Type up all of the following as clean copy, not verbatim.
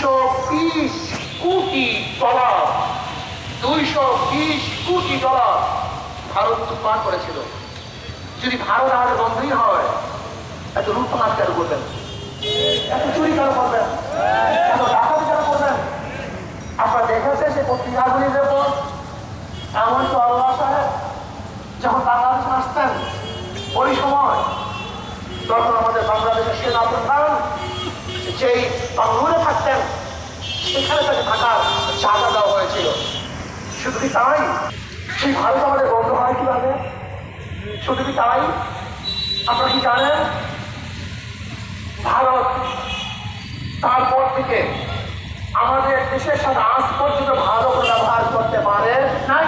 220 কোটি ডলার, 220 কোটি ডলার ভারত লুটপাট করেছিল। যদি ভারত আমাদের বন্ধুই হয়, এত লুটপাট কেন করবেন, এত চুরি কেন করবেন, এত ডাকাতি কেন করবেন? আপনারা দেখেছে সে পত্রিকাগুলির রেপোর্ট। এমন তো আল্লাহ সাহেব যখন বাংলাদেশে আসতেন ওই সময়, তখন আমাদের বাংলাদেশের সেনা প্রধান যেই বাংলাদেশে থাকতেন সেখানে তাকে থাকার জায়গা দেওয়া হয়েছিল। শুধু কি তাই, সেই ভারত আমাদের বন্ধ হয় কিভাবে? শুধু কি তাই, আপনারা কি জানেন ভারত তারপর থেকে আমাদের দেশের সাথে আজ পর্যন্ত ভালো করে ব্যবহার করতে পারে নাই।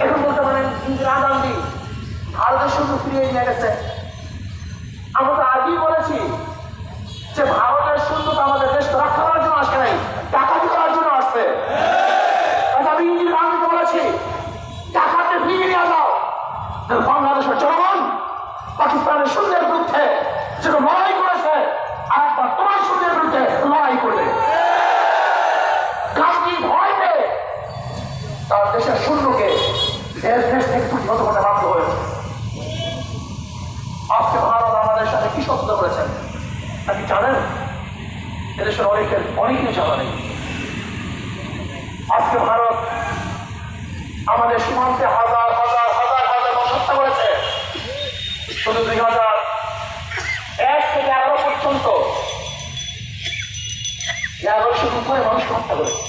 এখন বলতে পারেন ইন্দিরা গান্ধী ভারতের শুধু ফিরিয়ে নিয়ে গেছে। আমরা তো আগেই বলেছি যে ভারতের শূন্যতা আমাদের দেশ রক্ষা করার জন্য আসে নাই, ডাকাতি করার জন্য আসছে। আমি ইন্দিরা গান্ধীকে বলেছি ডাকাতে ফিরিয়ে নিয়ে যাও। বাংলাদেশের জনগণ পাকিস্তানের শূন্যের বিরুদ্ধে যেটা লড়াই করেছে, আর একবার তোমার শূন্যের বিরুদ্ধে লড়াই করবে। গান্ধী ভয় পেয়ে তার দেশের শূন্যকে দেশ থেকে প্রতিহত করতে বাধ্য হয়েছে। আজকে ভারত আমাদের সাথে কি শব্দ করেছেন নাকি জানেন? এদেশের অনেকেই জানা নেই। আজকে ভারত আমাদের সীমান্তে হাজার হাজার হাজার হাজার মানুষ হত্যা করেছে। শুধু 2001 থেকে 11 পর্যন্ত 1100 মানুষকে হত্যা করেছে।